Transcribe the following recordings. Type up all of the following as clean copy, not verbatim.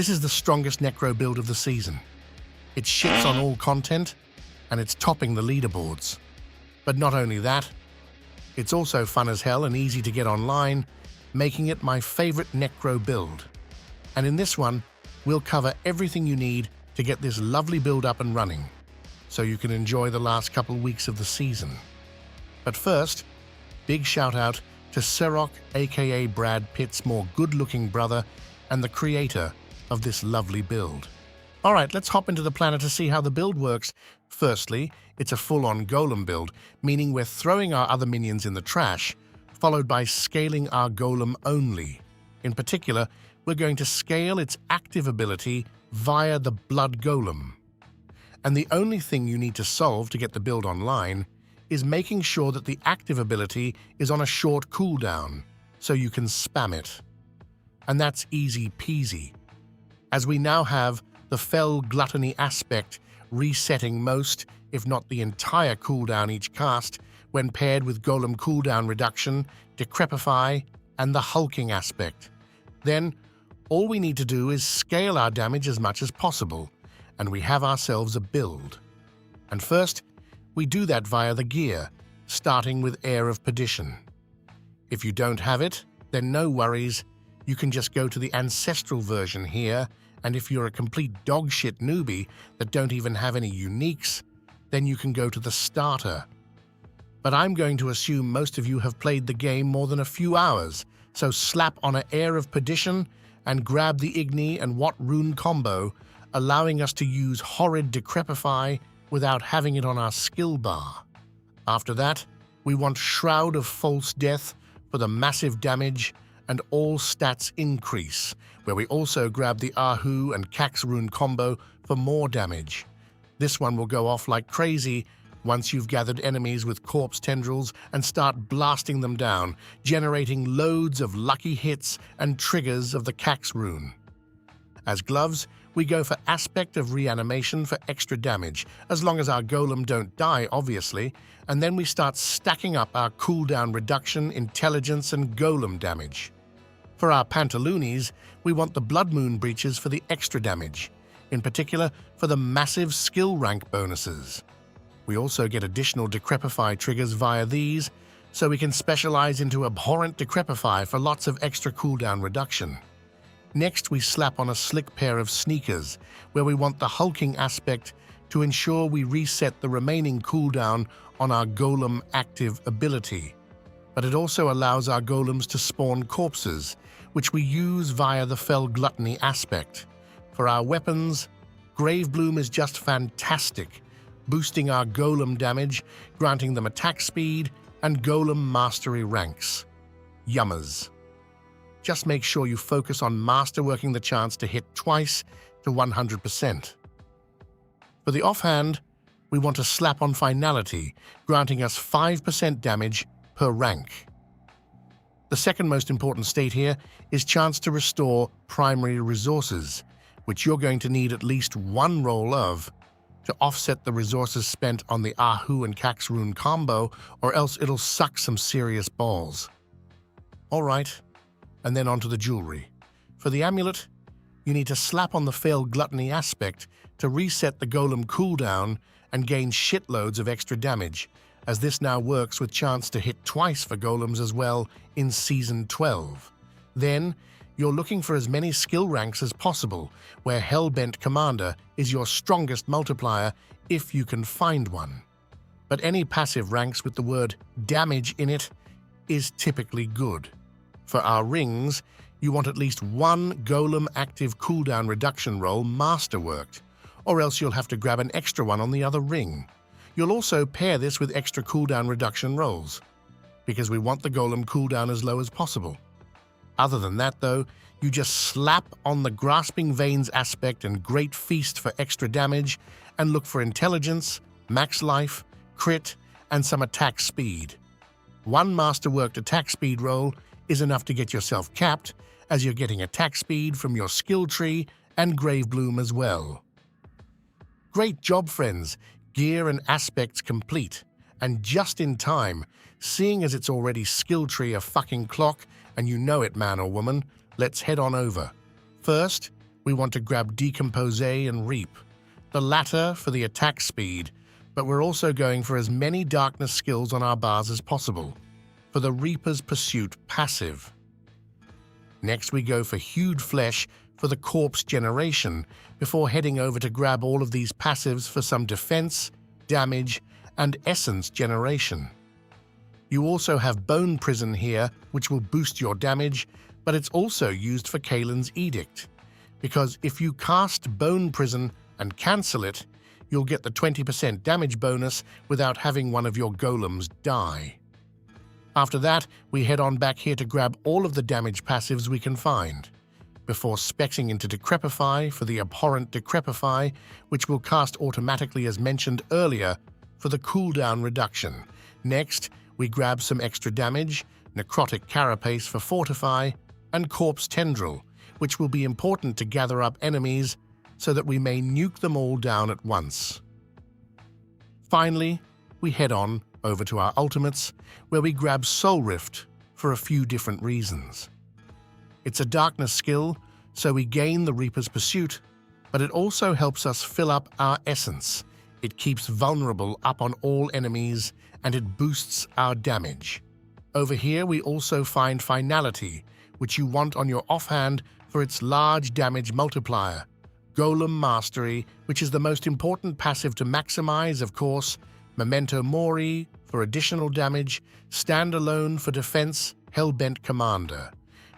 This is the strongest Necro build of the season. It shits on all content, and it's topping the leaderboards. But not only that, it's also fun as hell and easy to get online, making it my favorite Necro build. And in this one, we'll cover everything you need to get this lovely build up and running, so you can enjoy the last couple weeks of the season. But first, big shout out to Serok, aka Brad Pitt's more good-looking brother and the creator of this lovely build. Alright, let's hop into the planner to see how the build works. Firstly, it's a full-on golem build, meaning we're throwing our other minions in the trash, followed by scaling our golem only. In particular, we're going to scale its active ability via the blood golem. And the only thing you need to solve to get the build online is making sure that the active ability is on a short cooldown, so you can spam it. And that's easy peasy, as we now have the Fell Gluttony aspect resetting most, if not the entire cooldown each cast, when paired with Golem cooldown reduction, Decrepify, and the hulking aspect. Then, all we need to do is scale our damage as much as possible, and we have ourselves a build. And first, we do that via the gear, starting with Heir of Perdition. If you don't have it, then no worries, you can just go to the Ancestral version here, and if you're a complete dogshit newbie that don't even have any uniques, then you can go to the Starter. But I'm going to assume most of you have played the game more than a few hours, so slap on an Heir of Perdition and grab the Igni and What Rune combo, allowing us to use horrid Decrepify without having it on our skill bar. After that, we want Shroud of False Death for the massive damage and all stats increase, where we also grab the Ahu and Cax Rune combo for more damage. This one will go off like crazy once you've gathered enemies with corpse tendrils and start blasting them down, generating loads of lucky hits and triggers of the Cax Rune. As gloves, we go for Aspect of Reanimation for extra damage, as long as our golem don't die, obviously, and then we start stacking up our cooldown reduction, intelligence, and golem damage. For our pantaloonies, we want the Blood Moon breaches for the extra damage, in particular for the massive skill rank bonuses. We also get additional Decrepify triggers via these, so we can specialize into Abhorrent Decrepify for lots of extra cooldown reduction. Next, we slap on a slick pair of sneakers, where we want the hulking aspect to ensure we reset the remaining cooldown on our golem active ability. But it also allows our golems to spawn corpses, which we use via the Fell Gluttony aspect. For our weapons, Grave Bloom is just fantastic, boosting our golem damage, granting them attack speed, and golem mastery ranks. Yummers. Just make sure you focus on masterworking the chance to hit twice to 100%. For the offhand, we want to slap on Finality, granting us 5% damage per rank. The second most important state here is chance to restore primary resources, which you're going to need at least one roll of to offset the resources spent on the Ahu and Cax Rune combo, or else it'll suck some serious balls. Alright, and then onto the jewelry. For the amulet, you need to slap on the Fell Gluttony aspect to reset the golem cooldown and gain shitloads of extra damage, as this now works with chance to hit twice for golems as well in Season 12. Then, you're looking for as many skill ranks as possible, where Hellbent Commander is your strongest multiplier if you can find one. But any passive ranks with the word damage in it is typically good. For our rings, you want at least one golem active cooldown reduction roll masterworked, or else you'll have to grab an extra one on the other ring. You'll also pair this with extra cooldown reduction rolls, because we want the golem cooldown as low as possible. Other than that though, you just slap on the Grasping Veins aspect and Great Feast for extra damage, and look for intelligence, max life, crit, and some attack speed. One masterworked attack speed roll is enough to get yourself capped, as you're getting attack speed from your skill tree and Grave Bloom as well. Great job, friends! Gear and aspects complete, and just in time, seeing as it's already skill tree a fucking clock, and you know it, man or woman, let's head on over. First, we want to grab Decompose and Reap, the latter for the attack speed, but we're also going for as many darkness skills on our bars as possible, for the Reaper's Pursuit passive. Next we go for Hewed Flesh for the corpse generation, before heading over to grab all of these passives for some defense, damage, and essence generation. You also have Bone Prison here, which will boost your damage, but it's also used for Kalen's Edict, because if you cast Bone Prison and cancel it, you'll get the 20% damage bonus without having one of your golems die. After that, we head on back here to grab all of the damage passives we can find, before specing into Decrepify for the abhorrent Decrepify, which will cast automatically as mentioned earlier for the cooldown reduction. Next, we grab some extra damage, Necrotic Carapace for Fortify, and Corpse Tendril, which will be important to gather up enemies so that we may nuke them all down at once. Finally, we head on over to our ultimates, where we grab Soul Rift for a few different reasons. It's a darkness skill, so we gain the Reaper's Pursuit, but it also helps us fill up our essence. It keeps vulnerable up on all enemies, and it boosts our damage. Over here we also find Finality, which you want on your offhand for its large damage multiplier. Golem Mastery, which is the most important passive to maximize, of course, Memento Mori for additional damage, Standalone for defense, Hellbent Commander,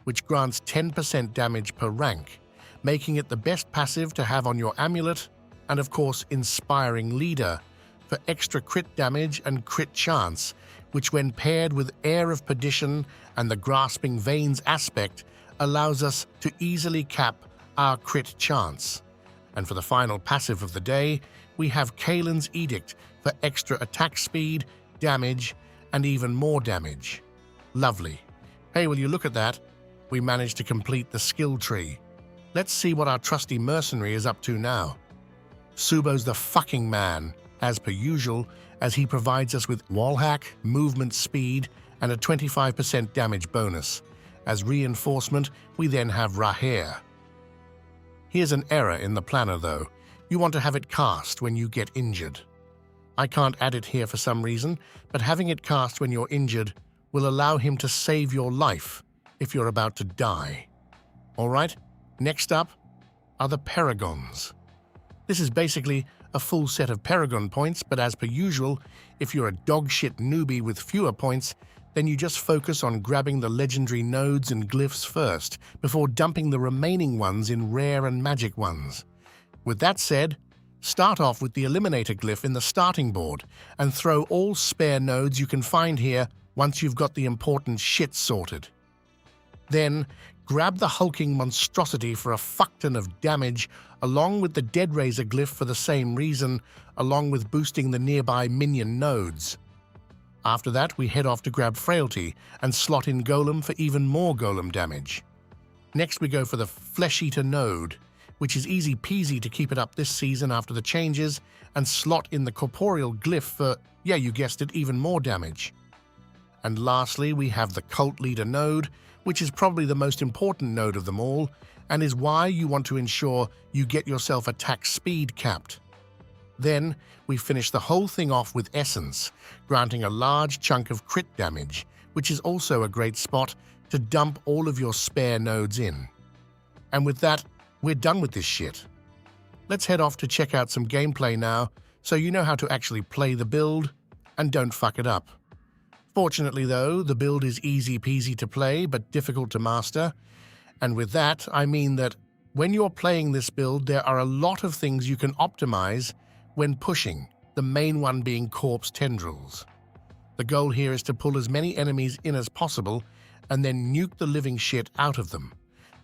which grants 10% damage per rank, making it the best passive to have on your amulet, and of course Inspiring Leader for extra crit damage and crit chance, which when paired with Air of Perdition and the Grasping Veins aspect allows us to easily cap our crit chance. And for the final passive of the day, we have Kalen's Edict for extra attack speed, damage, and even more damage. Lovely. Hey, will you look at that? We managed to complete the skill tree. Let's see what our trusty Mercenary is up to now. Subo's the fucking man, as per usual, as he provides us with wallhack, movement speed, and a 25% damage bonus. As reinforcement, we then have Raher. Here's an error in the planner though. You want to have it cast when you get injured. I can't add it here for some reason, but having it cast when you're injured will allow him to save your life if you're about to die. Alright, next up are the Paragons. This is basically a full set of Paragon points, but as per usual, if you're a dogshit newbie with fewer points, then you just focus on grabbing the legendary nodes and glyphs first, before dumping the remaining ones in rare and magic ones. With that said, start off with the Eliminator glyph in the starting board, and throw all spare nodes you can find here once you've got the important shit sorted. Then, grab the hulking monstrosity for a fuckton of damage, along with the Dead Razor glyph for the same reason, along with boosting the nearby minion nodes. After that, we head off to grab Frailty and slot in Golem for even more Golem damage. Next we go for the Flesh Eater node, which is easy peasy to keep it up this season after the changes, and slot in the Corporeal glyph for, yeah, you guessed it, even more damage. And lastly, we have the Cult Leader node, which is probably the most important node of them all, and is why you want to ensure you get yourself attack speed capped. Then, we finish the whole thing off with Essence, granting a large chunk of crit damage, which is also a great spot to dump all of your spare nodes in. And with that, we're done with this shit. Let's head off to check out some gameplay now, so you know how to actually play the build, and don't fuck it up. Fortunately though, the build is easy peasy to play, but difficult to master. And with that, I mean that when you're playing this build, there are a lot of things you can optimize when pushing, the main one being corpse tendrils. The goal here is to pull as many enemies in as possible and then nuke the living shit out of them.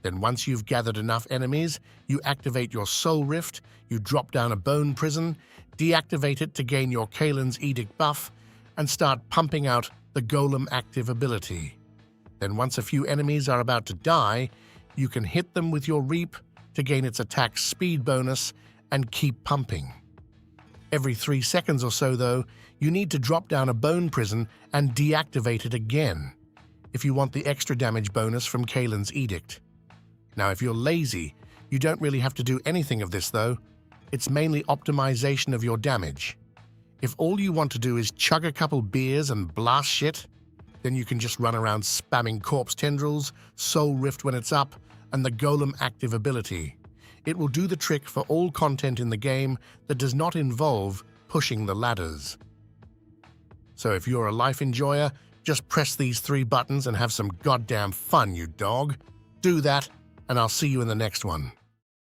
Then once you've gathered enough enemies, you activate your Soul Rift, you drop down a Bone Prison, deactivate it to gain your Kalen's Edict buff, and start pumping out the Golem active ability. Then once a few enemies are about to die, you can hit them with your Reap to gain its attack speed bonus and keep pumping. Every 3 seconds or so though, you need to drop down a Bone Prison and deactivate it again, if you want the extra damage bonus from Kalen's Edict. Now if you're lazy, You don't really have to do anything of this though. It's mainly optimization of your damage. If all you want to do is chug a couple beers and blast shit, then you can just run around spamming corpse tendrils, soul rift when it's up, and the golem active ability. It will do the trick for all content in the game that does not involve pushing the ladders. So if you're a life enjoyer, just press these 3 buttons and have some goddamn fun, you dog. Do that, and I'll see you in the next one.